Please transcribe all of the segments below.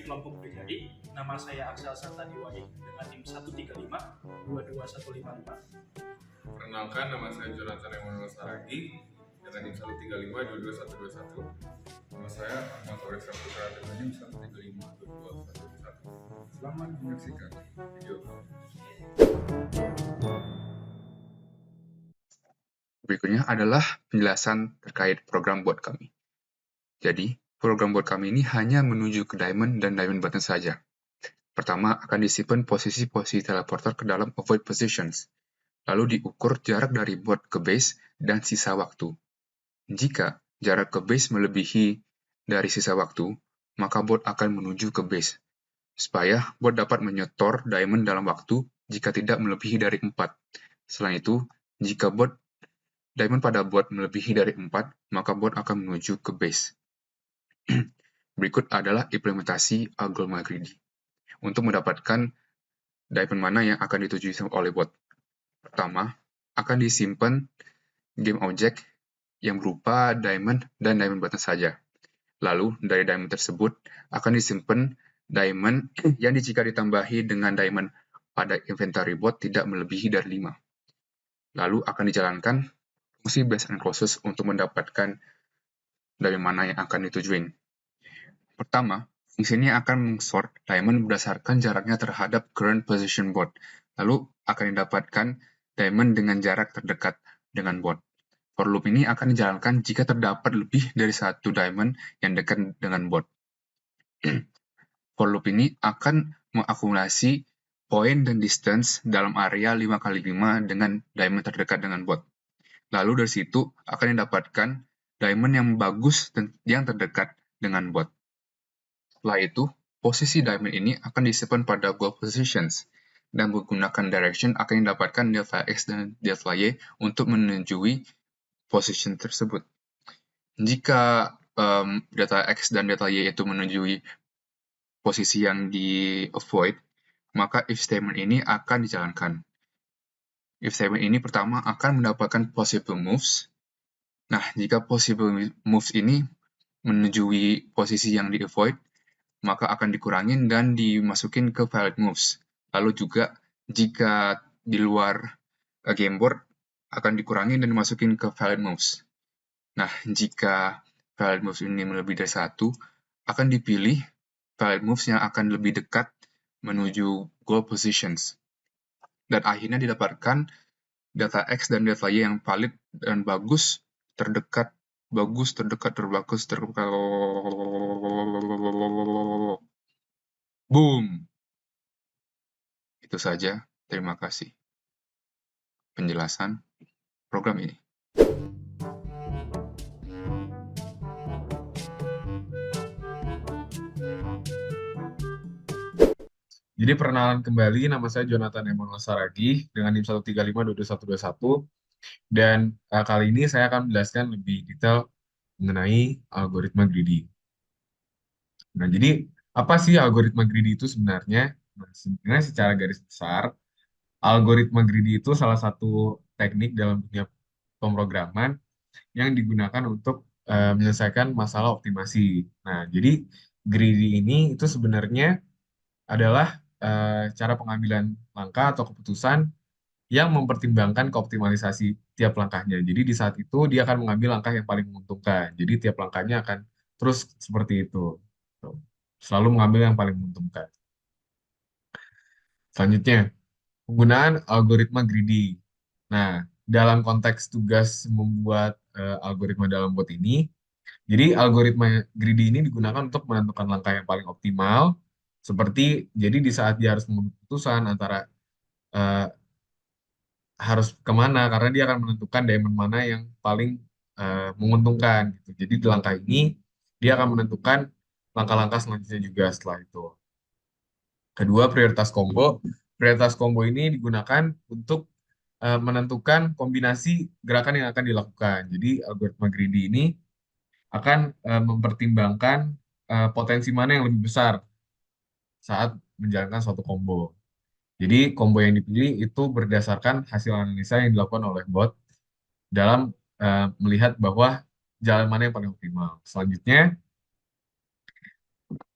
kelompok pribadi. Nama saya Aksel Santadiwai dengan NIM 135-22155. Perkenalkan, nama saya Jonathan Emanuel Saragi dengan NIM 135-22121. Nama saya Ahmad Torik Saputra dengan NIM 135-22121. Selamat menyaksikan video. Berikutnya adalah penjelasan terkait program bot kami. Jadi, program bot kami ini hanya menuju ke diamond dan diamond button saja. Pertama, akan disimpan posisi-posisi teleporter ke dalam avoid positions. Lalu diukur jarak dari bot ke base dan sisa waktu. Jika jarak ke base melebihi dari sisa waktu, maka bot akan menuju ke base, supaya bot dapat menyetor diamond dalam waktu jika tidak melebihi dari 4. Selain itu, jika diamond pada bot melebihi dari 4, maka bot akan menuju ke base. Berikut adalah implementasi algoritma greedy untuk mendapatkan diamond mana yang akan dituju oleh bot. Pertama, akan disimpan game object yang berupa diamond dan diamond button saja. Lalu, dari diamond tersebut akan disimpan diamond yang jika ditambahi dengan diamond pada inventory bot tidak melebihi dari 5. Lalu akan dijalankan fungsi base and closest untuk mendapatkan diamond mana yang akan ditujuin. Pertama, fungsi ini akan meng-sort diamond berdasarkan jaraknya terhadap current position bot. Lalu akan didapatkan diamond dengan jarak terdekat dengan bot. For loop ini akan dijalankan jika terdapat lebih dari satu diamond yang dekat dengan bot. For loop ini akan mengakumulasi point dan distance dalam area 5x5 dengan diamond terdekat dengan bot. Lalu dari situ akan didapatkan diamond yang bagus dan yang terdekat dengan bot. Setelah itu, posisi diamond ini akan disimpan pada goal positions, dan menggunakan direction akan didapatkan delta X dan delta Y untuk menunjui position tersebut. Jika delta X dan delta Y itu menunjui posisi yang di-avoid, maka if statement ini akan dijalankan. If statement ini pertama akan mendapatkan possible moves. Nah, jika possible moves ini menunjui posisi yang di-avoid, maka akan dikurangin dan dimasukin ke valid moves. Lalu juga jika di luar game board akan dikurangin dan dimasukin ke valid moves. Nah, jika valid moves ini melebihi dari 1, akan dipilih valid moves yang akan lebih dekat menuju goal positions. Dan akhirnya didapatkan delta X dan delta Y yang valid dan bagus, terdekat, bagus, terdekat, terbagus, terdekat. Boom! Itu saja. Terima kasih. Penjelasan program ini. Jadi perkenalan kembali, nama saya Jonathan Emanuel Saragi dengan NIM 135-22121. Dan kali ini saya akan menjelaskan lebih detail mengenai algoritma greedy. Nah, jadi apa sih algoritma greedy itu sebenarnya? Nah, sebenarnya secara garis besar, algoritma greedy itu salah satu teknik dalam dunia pemrograman yang digunakan untuk menyelesaikan masalah optimasi. Nah, jadi greedy ini itu sebenarnya adalah cara pengambilan langkah atau keputusan yang mempertimbangkan keoptimalisasi tiap langkahnya. Jadi di saat itu dia akan mengambil langkah yang paling menguntungkan. Jadi tiap langkahnya akan terus seperti itu. Selalu mengambil yang paling menguntungkan. Selanjutnya, penggunaan algoritma greedy. Nah, dalam konteks tugas membuat algoritma dalam bot ini, jadi algoritma greedy ini digunakan untuk menentukan langkah yang paling optimal, seperti jadi di saat dia harus mengambil keputusan antara harus kemana, karena dia akan menentukan diamond mana yang paling menguntungkan. Gitu. Jadi di langkah ini, dia akan menentukan langkah-langkah selanjutnya juga setelah itu. Kedua, prioritas combo. Prioritas combo ini digunakan untuk menentukan kombinasi gerakan yang akan dilakukan. Jadi algoritma greedy ini akan mempertimbangkan potensi mana yang lebih besar saat menjalankan suatu combo. Jadi combo yang dipilih itu berdasarkan hasil analisa yang dilakukan oleh bot dalam melihat bahwa jalan mana yang paling optimal. Selanjutnya,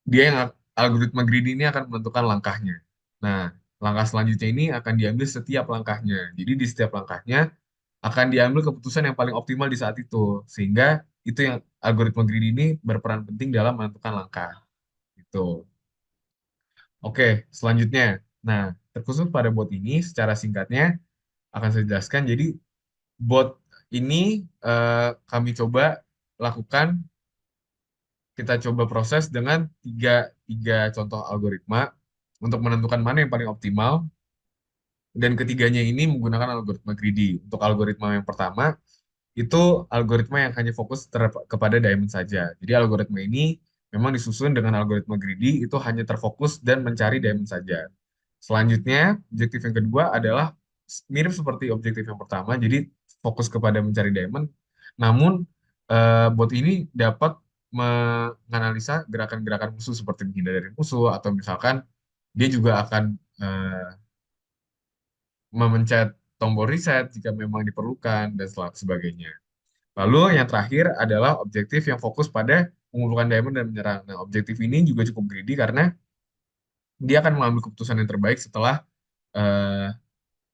dia yang algoritma greedy ini akan menentukan langkahnya. Nah, langkah selanjutnya ini akan diambil setiap langkahnya. Jadi di setiap langkahnya akan diambil keputusan yang paling optimal di saat itu. Sehingga itu yang algoritma greedy ini berperan penting dalam menentukan langkah. Gitu. Oke, selanjutnya. Nah, terkhusus pada bot ini secara singkatnya akan saya jelaskan. Jadi bot ini kami coba lakukan, kita coba proses dengan tiga contoh algoritma untuk menentukan mana yang paling optimal. Dan ketiganya ini menggunakan algoritma greedy. Untuk algoritma yang pertama, itu algoritma yang hanya fokus kepada diamond saja. Jadi algoritma ini memang disusun dengan algoritma greedy, itu hanya terfokus dan mencari diamond saja. Selanjutnya, objektif yang kedua adalah mirip seperti objektif yang pertama, jadi fokus kepada mencari diamond. Namun, bot ini dapat menganalisa gerakan-gerakan musuh seperti menghindar dari musuh, atau misalkan dia juga akan memencet tombol reset jika memang diperlukan, dan sebagainya. Lalu yang terakhir adalah objektif yang fokus pada mengumpulkan diamond dan menyerang. Nah, objektif ini juga cukup greedy karena dia akan mengambil keputusan yang terbaik setelah eh,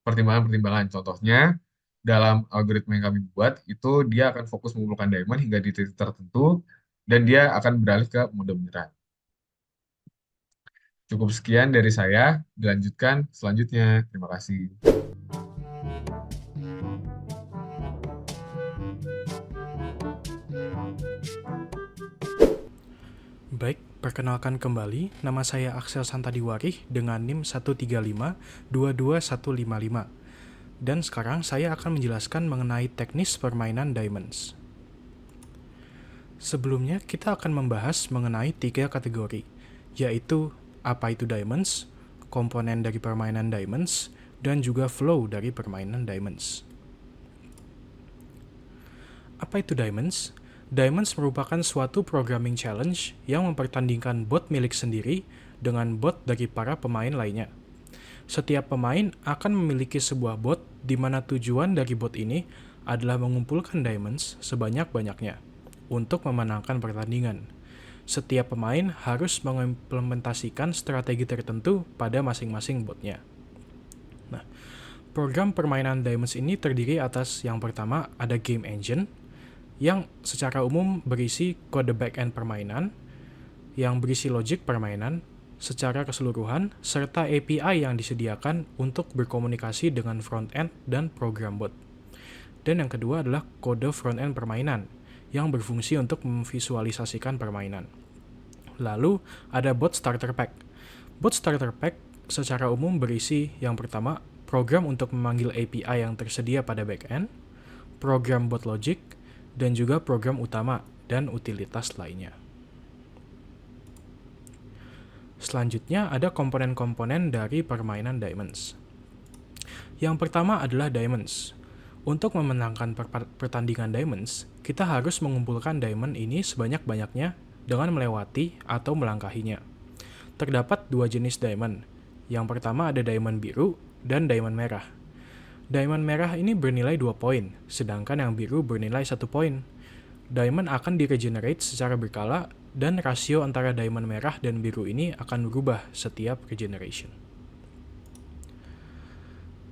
pertimbangan-pertimbangan. Contohnya, dalam algoritma yang kami buat, itu dia akan fokus mengumpulkan diamond hingga di titik tertentu, dan dia akan beralih ke mode menyerang. Cukup sekian dari saya, dilanjutkan selanjutnya. Terima kasih. Baik, perkenalkan kembali, nama saya Axel Santadiwarih dengan NIM 135-22155. Dan sekarang saya akan menjelaskan mengenai teknis permainan Diamonds. Sebelumnya, kita akan membahas mengenai 3 kategori, yaitu apa itu Diamonds, komponen dari permainan Diamonds, dan juga flow dari permainan Diamonds. Apa itu Diamonds? Diamonds merupakan suatu programming challenge yang mempertandingkan bot milik sendiri dengan bot dari para pemain lainnya. Setiap pemain akan memiliki sebuah bot di mana tujuan dari bot ini adalah mengumpulkan diamonds sebanyak-banyaknya untuk memenangkan pertandingan. Setiap pemain harus mengimplementasikan strategi tertentu pada masing-masing botnya. Nah, program permainan Diamonds ini terdiri atas yang pertama ada game engine, yang secara umum berisi kode back-end permainan, yang berisi logik permainan secara keseluruhan, serta API yang disediakan untuk berkomunikasi dengan front-end dan program bot. Dan yang kedua adalah kode front-end permainan, yang berfungsi untuk memvisualisasikan permainan. Lalu ada bot starter pack. Bot starter pack secara umum berisi yang pertama, program untuk memanggil API yang tersedia pada back-end, program bot logic, dan juga program utama dan utilitas lainnya. Selanjutnya ada komponen-komponen dari permainan Diamonds. Yang pertama adalah Diamonds. Untuk memenangkan pertandingan Diamonds, kita harus mengumpulkan diamond ini sebanyak-banyaknya dengan melewati atau melangkahinya. Terdapat 2 jenis diamond. Yang pertama ada diamond biru dan diamond merah. Diamond merah ini bernilai 2 poin, sedangkan yang biru bernilai 1 poin. Diamond akan diregenerate secara berkala, dan rasio antara diamond merah dan biru ini akan berubah setiap regeneration.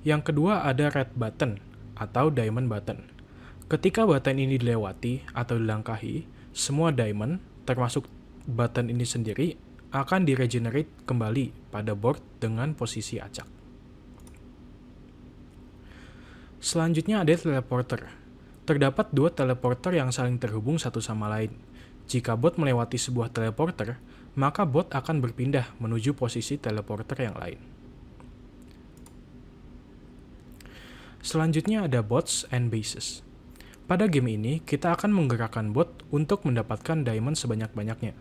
Yang kedua ada red button, atau diamond button. Ketika button ini dilewati atau dilangkahi, semua diamond, termasuk button ini sendiri, akan diregenerate kembali pada board dengan posisi acak. Selanjutnya ada teleporter. Terdapat 2 teleporter yang saling terhubung satu sama lain. Jika bot melewati sebuah teleporter, maka bot akan berpindah menuju posisi teleporter yang lain. Selanjutnya ada bots and bases. Pada game ini, kita akan menggerakkan bot untuk mendapatkan diamond sebanyak-banyaknya.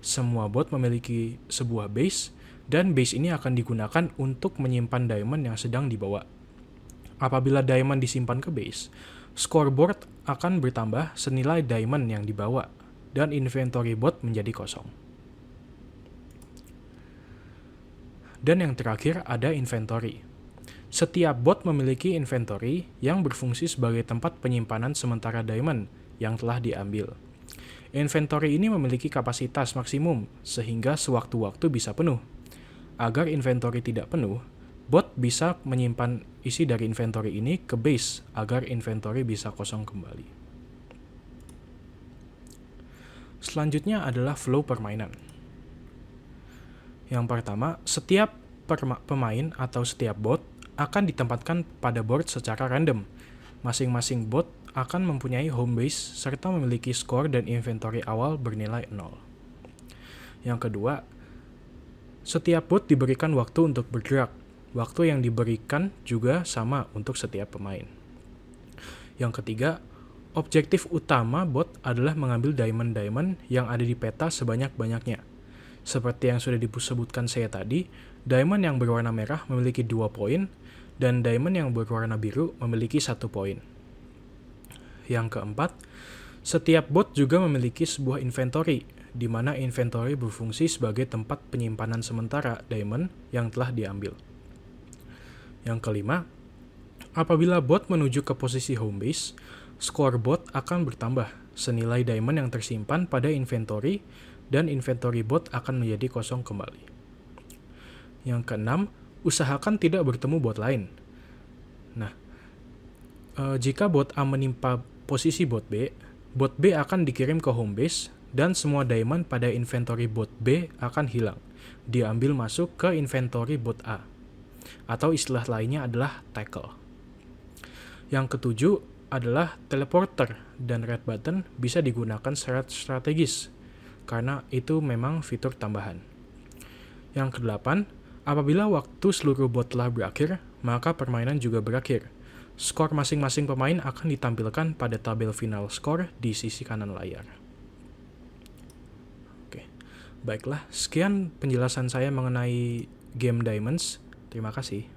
Semua bot memiliki sebuah base, dan base ini akan digunakan untuk menyimpan diamond yang sedang dibawa. Apabila diamond disimpan ke base, scoreboard akan bertambah senilai diamond yang dibawa, dan inventory bot menjadi kosong. Dan yang terakhir ada inventory. Setiap bot memiliki inventory yang berfungsi sebagai tempat penyimpanan sementara diamond yang telah diambil. Inventory ini memiliki kapasitas maksimum, sehingga sewaktu-waktu bisa penuh. Agar inventory tidak penuh, bot bisa menyimpan isi dari inventory ini ke base agar inventory bisa kosong kembali. Selanjutnya adalah flow permainan. Yang pertama, setiap pemain atau setiap bot akan ditempatkan pada board secara random. Masing-masing bot akan mempunyai home base serta memiliki skor dan inventory awal bernilai 0. Yang kedua, setiap bot diberikan waktu untuk bergerak. Waktu yang diberikan juga sama untuk setiap pemain. Yang ketiga, objektif utama bot adalah mengambil diamond-diamond yang ada di peta sebanyak-banyaknya. Seperti yang sudah disebutkan saya tadi, diamond yang berwarna merah memiliki 2 poin, dan diamond yang berwarna biru memiliki 1 poin. Yang keempat, setiap bot juga memiliki sebuah inventory, di mana inventory berfungsi sebagai tempat penyimpanan sementara diamond yang telah diambil. Yang kelima, apabila bot menuju ke posisi home base, skor bot akan bertambah senilai diamond yang tersimpan pada inventory, dan inventory bot akan menjadi kosong kembali. Yang keenam, usahakan tidak bertemu bot lain. Nah, jika bot A menimpa posisi bot B akan dikirim ke home base dan semua diamond pada inventory bot B akan hilang, diambil masuk ke inventory bot A, atau istilah lainnya adalah tackle. Yang ketujuh adalah teleporter dan red button bisa digunakan secara strategis, karena itu memang fitur tambahan. Yang kedelapan, apabila waktu seluruh bot telah berakhir, maka permainan juga berakhir. Skor masing-masing pemain akan ditampilkan pada tabel final skor di sisi kanan layar. Oke, baiklah, sekian penjelasan saya mengenai game Diamonds. Terima kasih.